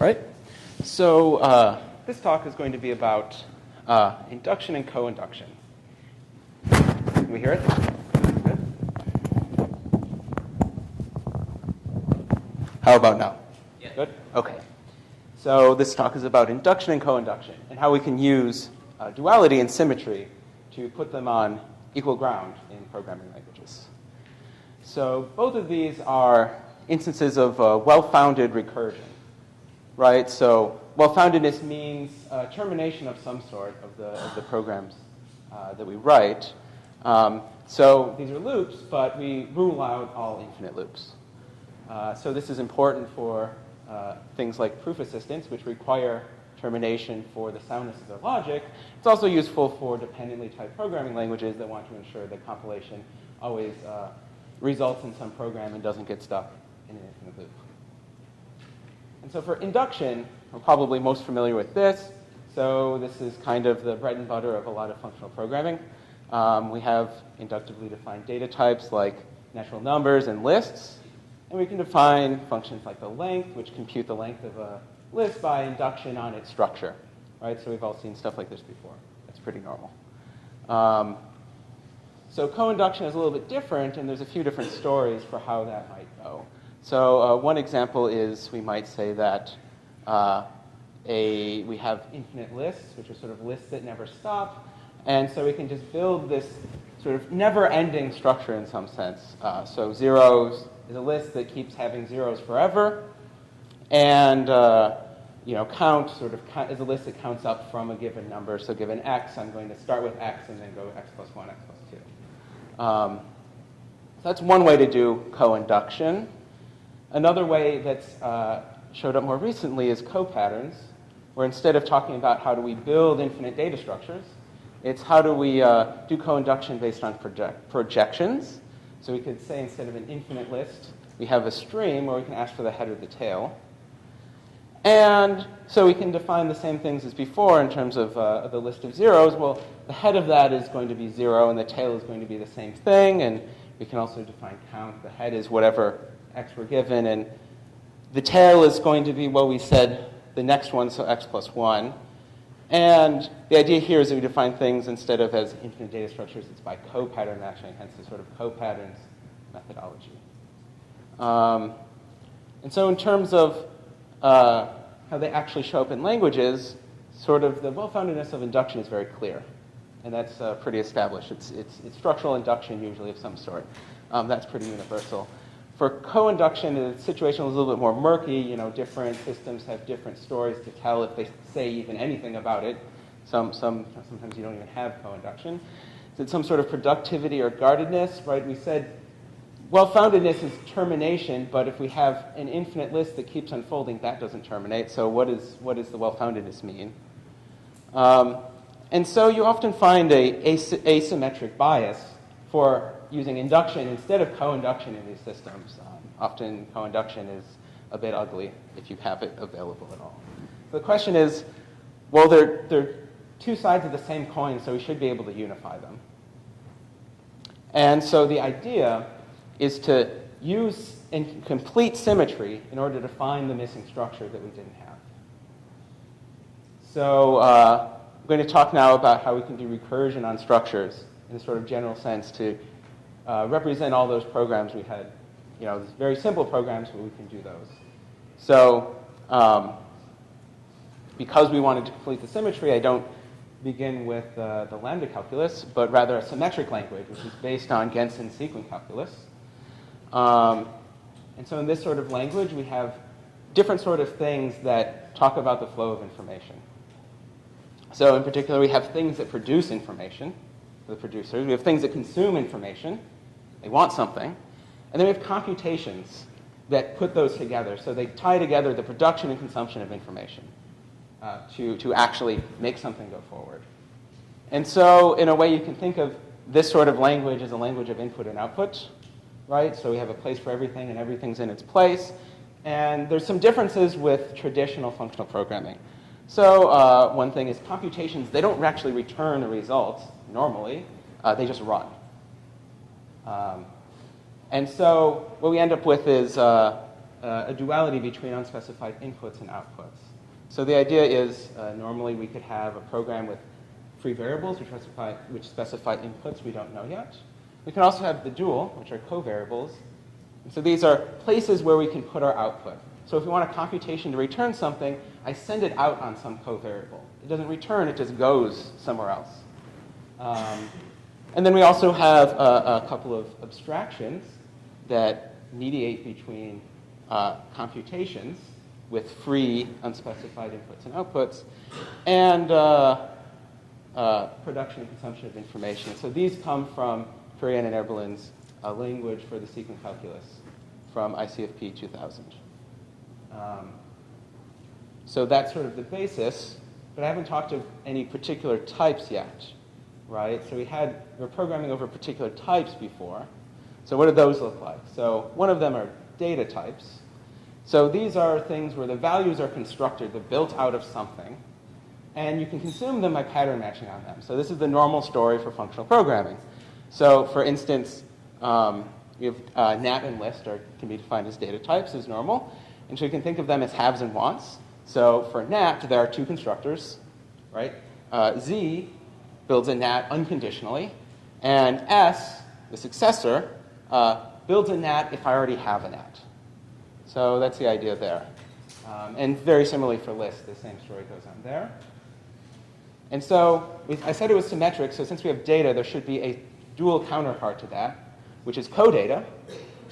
All right. So this talk is going to be about induction and co-induction. Can we hear it? Good. How about now? Yeah. Good? Okay. So this talk is about induction and co-induction and how we can use duality and symmetry to put them on equal ground in programming languages. So both of these are instances of well-founded recursion, right? So well-foundedness means termination of some sort of the programs that we write. So these are loops, but we rule out all infinite loops. So this is important for things like proof assistance, which require termination for the soundness of their logic. It's also useful for dependently typed programming languages that want to ensure that compilation always results in some program and doesn't get stuck in an infinite loop. And so for induction, we're probably most familiar with this. So this is kind of the bread and butter of a lot of functional programming. We have inductively defined data types like natural numbers and lists. And we can define functions like the length, which compute the length of a list by induction on its structure. Right? So we've all seen stuff like this before. That's pretty normal. So co-induction is a little bit different, and there's a few different stories for how that might go. So one example is we might say that we have infinite lists, which are sort of lists that never stop. And so we can just build this sort of never-ending structure in some sense. So zeros is a list that keeps having zeros forever. And count sort of is a list that counts up from a given number. So given x, I'm going to start with x and then go x plus 1, x plus 2. So that's one way to do co-induction. Another way that's showed up more recently is co-patterns, where instead of talking about how do we build infinite data structures, it's how do we do co-induction based on projections. So we could say instead of an infinite list, we have a stream where we can ask for the head or the tail. And so we can define the same things as before in terms of the list of zeros. Well, the head of that is going to be 0, and the tail is going to be the same thing. And we can also define count. The head is whatever x we're given, and the tail is going to be what we said the next one, so x plus 1. And the idea here is that we define things instead of as infinite data structures, it's by co-pattern matching, hence the sort of co-patterns methodology. And so in terms of how they actually show up in languages, sort of the well-foundedness of induction is very clear. And that's pretty established. It's structural induction usually of some sort. That's pretty universal. For co-induction, the situation is a little bit more murky. Different systems have different stories to tell if they say even anything about it. Sometimes you don't even have co-induction. Is it some sort of productivity or guardedness? Right? We said well-foundedness is termination, but if we have an infinite list that keeps unfolding, that doesn't terminate. So what does the well-foundedness mean? And so you often find a asymmetric bias for using induction instead of co-induction in these systems. Often co-induction is a bit ugly if you have it available at all. So the question is, well, they're two sides of the same coin, so we should be able to unify them. And so the idea is to use complete symmetry in order to find the missing structure that we didn't have. So I'm going to talk now about how we can do recursion on structures in a sort of general sense to represent all those programs we had. Very simple programs, but we can do those. So because we wanted to complete the symmetry, I don't begin with the lambda calculus, but rather a symmetric language, which is based on Gensen's sequent calculus. And so in this sort of language, we have different sort of things that talk about the flow of information. So in particular, we have things that produce information, the producers. We have things that consume information. They want something. And then we have computations that put those together. So they tie together the production and consumption of information to actually make something go forward. And so in a way, you can think of this sort of language as a language of input and output. Right? So we have a place for everything, and everything's in its place. And there's some differences with traditional functional programming. So one thing is computations, they don't actually return a result normally. They just run. And so what we end up with is a duality between unspecified inputs and outputs. So the idea is normally we could have a program with free variables which specify inputs we don't know yet. We can also have the dual, which are covariables. And so these are places where we can put our output. So if we want a computation to return something, I send it out on some covariable. It doesn't return, it just goes somewhere else. And then we also have a couple of abstractions that mediate between computations with free unspecified inputs and outputs, and production and consumption of information. So these come from Perriand and Eberlin's language for the sequent calculus from ICFP 2000. So that's sort of the basis, but I haven't talked of any particular types yet, right? So we're programming over particular types before. So what do those look like? So one of them are data types. So these are things where the values are constructed, they're built out of something, and you can consume them by pattern matching on them. So this is the normal story for functional programming. So for instance, we have nat and list can be defined as data types as normal, and so you can think of them as haves and wants. So for nat, there are two constructors, right? Z builds a nat unconditionally, and S, the successor, builds a nat if I already have a nat. So that's the idea there. And very similarly for list, the same story goes on there. And so I said it was symmetric, so since we have data, there should be a dual counterpart to that, which is co-data.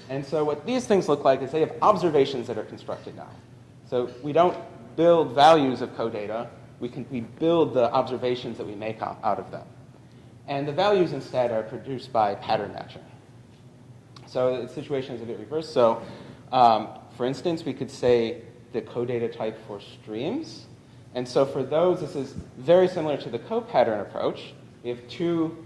And so what these things look like is they have observations that are constructed now. So we don't build values of co-data, we build the observations that we make out of them. And the values instead are produced by pattern matching. So the situation is a bit reversed. So for instance, we could say the co-data type for streams. And so for those, this is very similar to the co-pattern approach. We have two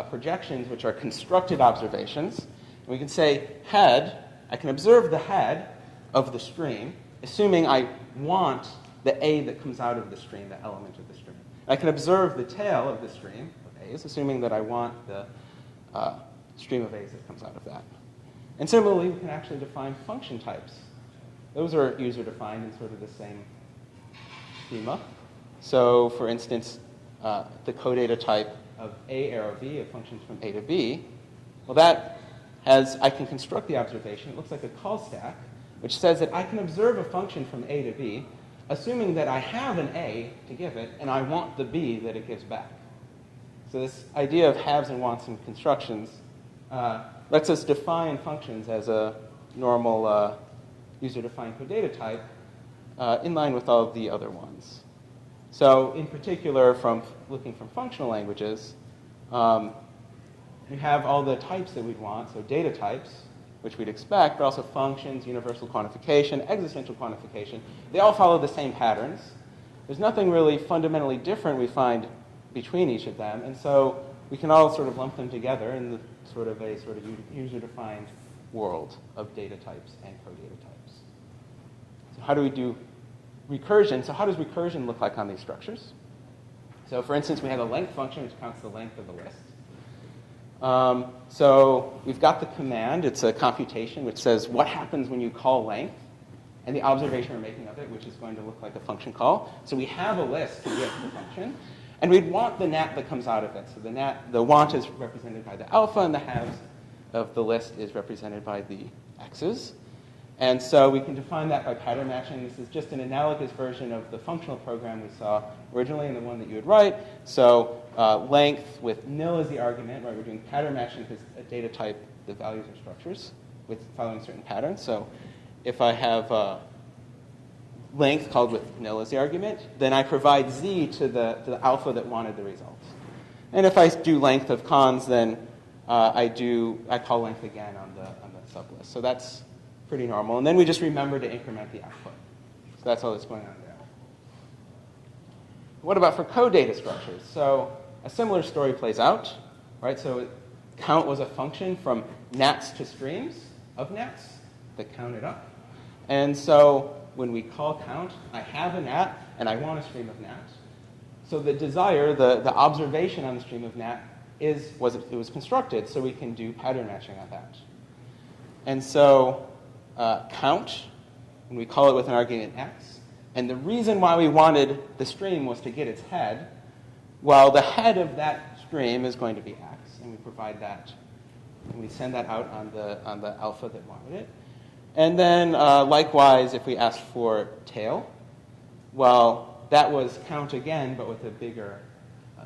projections which are constructed observations. And we can say head, I can observe the head of the stream, assuming I want the A that comes out of the stream, the element of the stream. I can observe the tail of the stream of A's, assuming that I want the stream of A's that comes out of that. And similarly, we can actually define function types. Those are user-defined in sort of the same schema. So for instance, the co-data type of A arrow B, a function from A to B, well, that has, I can construct the observation. It looks like a call stack, which says that I can observe a function from A to B, assuming that I have an A to give it, and I want the B that it gives back. So this idea of haves and wants in constructions lets us define functions as a normal user-defined co-data type in line with all of the other ones. So in particular, from looking from functional languages, we have all the types that we'd want, so data types, which we'd expect, but also functions, universal quantification, existential quantification. They all follow the same patterns. There's nothing really fundamentally different we find between each of them, and so we can all sort of lump them together in a sort of user-defined world of data types and co-data types. So how do we do recursion? So how does recursion look like on these structures? So for instance, we have a length function which counts the length of the list. So we've got the command. It's a computation which says what happens when you call length and the observation we're making of it, which is going to look like a function call. So we have a list to give the function, and we'd want the nat that comes out of it. So the want is represented by the alpha, and the haves of the list is represented by the x's. And so we can define that by pattern matching. This is just an analogous version of the functional program we saw originally and the one that you would write. So length with nil as the argument, right? We're doing pattern matching because a data type, the values are structures with following certain patterns. So if I have length called with nil as the argument, then I provide z to the alpha that wanted the results. And if I do length of cons, then I call length again on the sublist. So that's pretty normal. And then we just remember to increment the output. So that's all that's going on there. What about for co-data structures? So a similar story plays out, right? So count was a function from nats to streams of nats that counted up. And so when we call count, I have a nat and I want a stream of nats. So the desire, the observation on the stream of nat it was constructed, so we can do pattern matching on that. And so count when we call it with an argument x. And the reason why we wanted the stream was to get its head. Well, the head of that stream is going to be x, and we provide that, and we send that out on the alpha that wanted it. And then likewise, if we ask for tail, well, that was count again, but with a bigger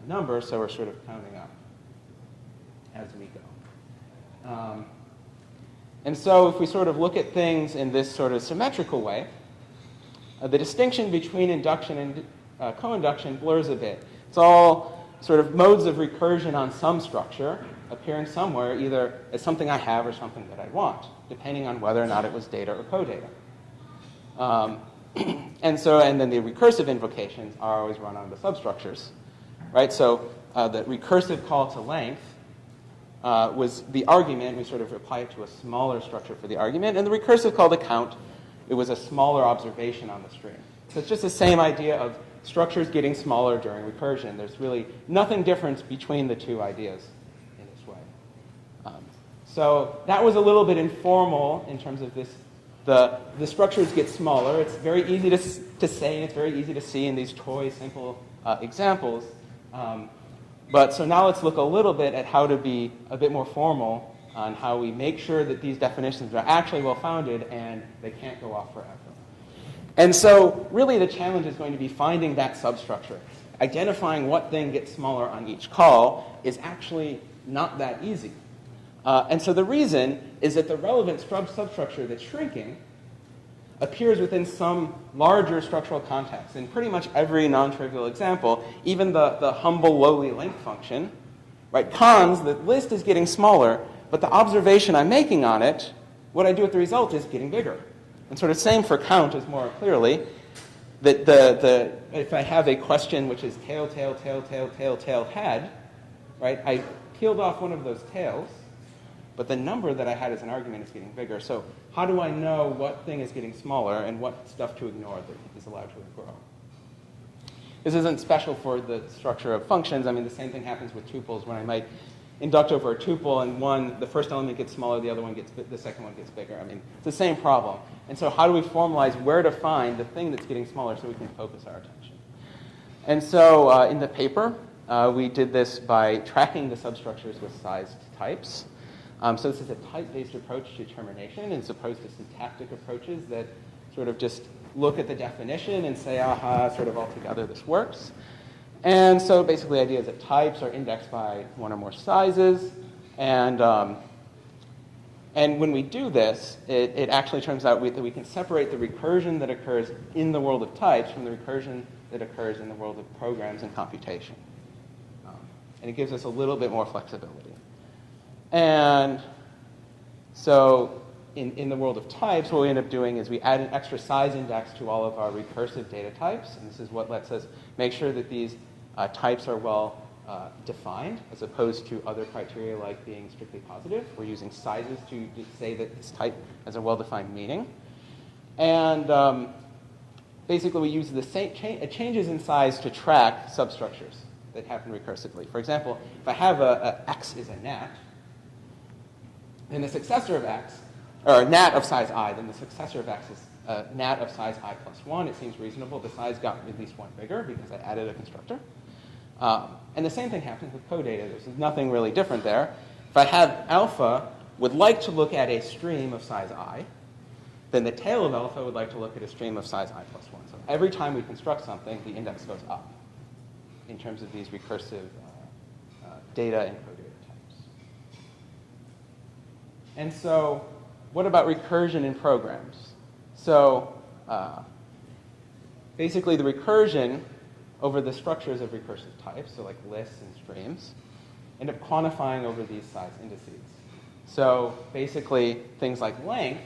number, so we're sort of counting up as we go. And so if we sort of look at things in this sort of symmetrical way, the distinction between induction and co-induction blurs a bit. It's all sort of modes of recursion on some structure appearing somewhere, either as something I have or something that I want, depending on whether or not it was data or co-data. And then the recursive invocations are always run on the substructures, right? So the recursive call to length was the argument. We sort of apply it to a smaller structure for the argument. And the recursive call to count, it was a smaller observation on the string. So it's just the same idea of structures getting smaller during recursion. There's really nothing different between the two ideas in this way. So that was a little bit informal in terms of this. The structures get smaller. It's very easy to say, and it's very easy to see in these toy, simple examples. But so now let's look a little bit at how to be a bit more formal on how we make sure that these definitions are actually well-founded and they can't go off forever. And so really the challenge is going to be finding that substructure. Identifying what thing gets smaller on each call is actually not that easy. And so the reason is that the relevant substructure that's shrinking appears within some larger structural context. In pretty much every non-trivial example, even the humble lowly length function, right? Cons, the list is getting smaller, but the observation I'm making on it, what I do with the result is getting bigger. And sort of same for count is more clearly that if I have a question which is tail, tail, tail, tail, tail, tail, head, right? I peeled off one of those tails, but the number that I had as an argument is getting bigger. So how do I know what thing is getting smaller and what stuff to ignore that is allowed to grow? This isn't special for the structure of functions. I mean, the same thing happens with tuples when I might induct over a tuple and the first element gets smaller, the second one gets bigger. I mean, it's the same problem. And so how do we formalize where to find the thing that's getting smaller so we can focus our attention? And so in the paper, we did this by tracking the substructures with sized types. So this is a type-based approach to termination as opposed to syntactic approaches that sort of just look at the definition and say, aha, sort of altogether this works. And so basically the idea is that types are indexed by one or more sizes. And when we do this, it actually turns out that we can separate the recursion that occurs in the world of types from the recursion that occurs in the world of programs and computation. And it gives us a little bit more flexibility. And so in the world of types, what we end up doing is we add an extra size index to all of our recursive data types. And this is what lets us make sure that these types are well defined, as opposed to other criteria like being strictly positive. We're using sizes to say that this type has a well-defined meaning. And basically, we use the same changes in size to track substructures that happen recursively. For example, if I have x is a nat, then the successor of x, or a nat of size I, then the successor of x is a nat of size I plus 1. It seems reasonable. The size got at least one bigger because I added a constructor. And the same thing happens with co-data. There's nothing really different there. If I have alpha would like to look at a stream of size I, then the tail of alpha would like to look at a stream of size I plus 1. So every time we construct something, the index goes up in terms of these recursive data and co-data types. And so what about recursion in programs? So basically the recursion over the structures of recursive types, so like lists and streams, end up quantifying over these size indices. So basically things like length,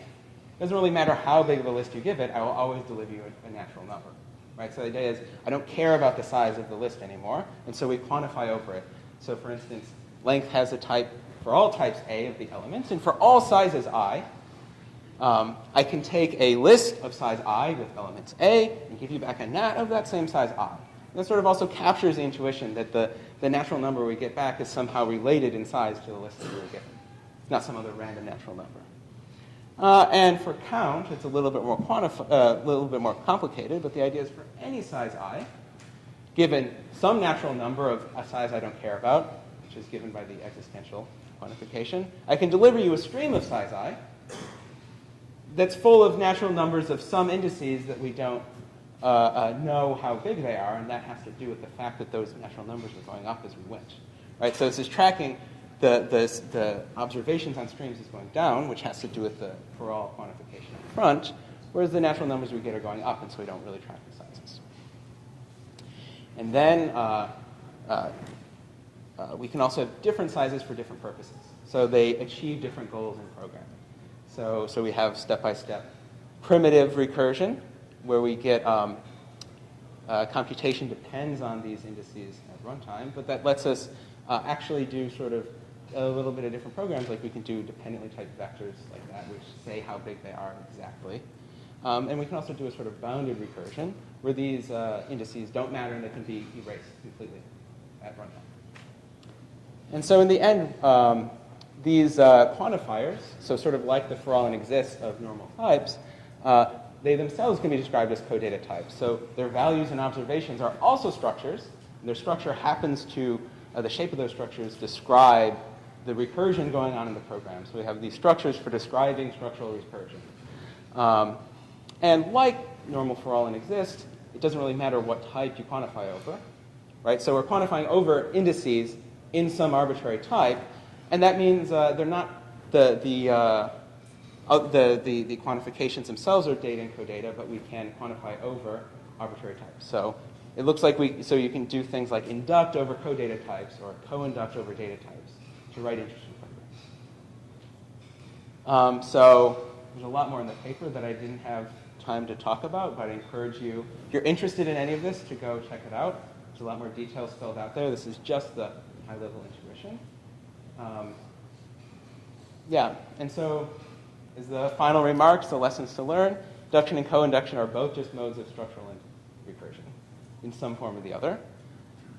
doesn't really matter how big of a list you give it, I will always deliver you a natural number. Right? So the idea is I don't care about the size of the list anymore, and so we quantify over it. So for instance, length has a type for all types A of the elements, and for all sizes I can take a list of size I with elements A and give you back a nat of that same size I. And that sort of also captures the intuition that the natural number we get back is somehow related in size to the list that we were given, not some other random natural number. And for count, it's a little bit more complicated, but the idea is for any size I, given some natural number of a size I don't care about, which is given by the existential quantification, I can deliver you a stream of size I that's full of natural numbers of some indices that we don't know how big they are, and that has to do with the fact that those natural numbers are going up as we went. Right? So this is tracking the observations on streams is going down, which has to do with the for all quantification up front, whereas the natural numbers we get are going up, and so we don't really track the sizes. And then we can also have different sizes for different purposes. So they achieve different goals in programming. So we have step-by-step primitive recursion, where we get computation depends on these indices at runtime, but that lets us actually do sort of a little bit of different programs, like we can do dependently typed vectors like that, which say how big they are exactly. And we can also do a sort of bounded recursion, where these indices don't matter and they can be erased completely at runtime. And so in the end, these quantifiers, so sort of like the for all and exists of normal types, they themselves can be described as co-data types. So their values and observations are also structures. And their structure happens to, the shape of those structures describe the recursion going on in the program. So we have these structures for describing structural recursion. And like normal for all and exist, it doesn't really matter what type you quantify over. Right? So we're quantifying over indices in some arbitrary type, and that means they're not the quantifications themselves are data and codata, but we can quantify over arbitrary types. So it looks like so you can do things like induct over codata types or co-induct over data types to write interesting programs. So there's a lot more in the paper that I didn't have time to talk about, but I encourage you, if you're interested in any of this, to go check it out. There's a lot more details spelled out there. This is just the high-level intuition. Yeah, and so as the final remarks, the lessons to learn, induction and co-induction are both just modes of structural recursion in some form or the other.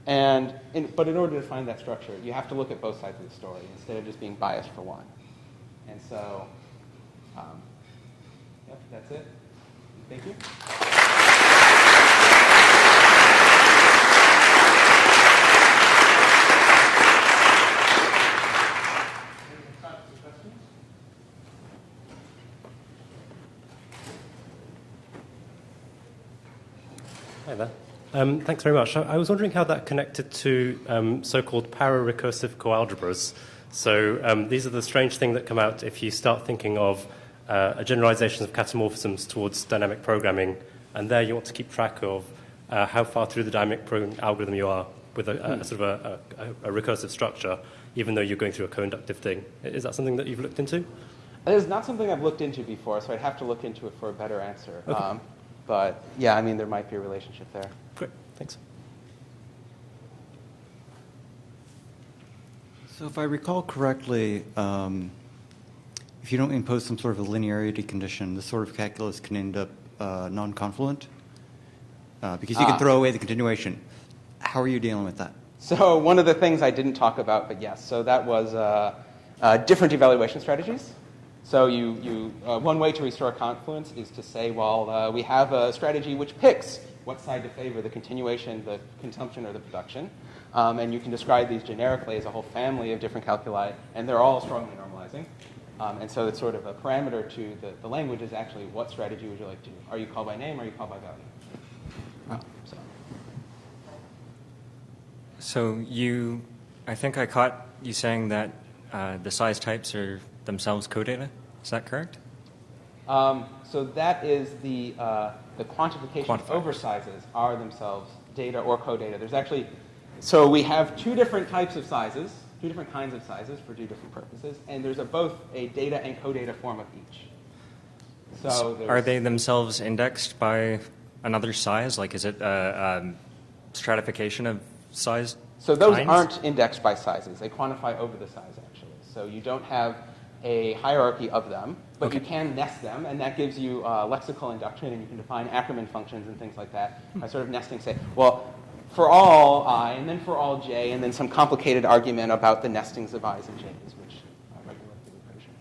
But in order to find that structure, you have to look at both sides of the story instead of just being biased for one. And so, yep, that's it. Thank you. Hi there. Thanks very much. I was wondering how that connected to so-called para-recursive coalgebras. So these are the strange things that come out if you start thinking of a generalization of catamorphisms towards dynamic programming, and there you want to keep track of how far through the dynamic programming algorithm you are with a sort of a recursive structure, even though you're going through a co-inductive thing. Is that something that you've looked into? It is not something I've looked into before, so I'd have to look into it for a better answer. Okay. But yeah, I mean, there might be a relationship there. Great, thanks. So if I recall correctly, if you don't impose some sort of a linearity condition, this sort of calculus can end up non-confluent because you can throw away the continuation. How are you dealing with that? So one of the things I didn't talk about, but yes, so that was different evaluation strategies. So one way to restore confluence is to say, well, we have a strategy which picks what side to favor, the continuation, the consumption, or the production. And you can describe these generically as a whole family of different calculi, and they're all strongly normalizing. And so it's sort of a parameter to the language is actually what strategy would you like to do? Are you called by name or are you called by value? So I think I caught you saying that the size types are themselves codata. Is that correct? So that is the quantification over sizes are themselves data or codata. There's actually, so we have two different types of sizes, two different kinds of sizes for two different purposes, and there's both a data and codata form of each. So are they themselves indexed by another size? Like, is it a stratification of size? So those kinds? aren't indexed by sizes. They quantify over the size, actually. So you don't have a hierarchy of them, but okay. You can nest them, and that gives you lexical induction, and you can define Ackermann functions and things like that by sort of nesting, say, well, for all I, and then for all j, and then some complicated argument about the nestings of i's and j's, which regulate the recursion.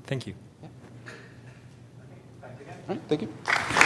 Thank you. Yeah. All right, thank you.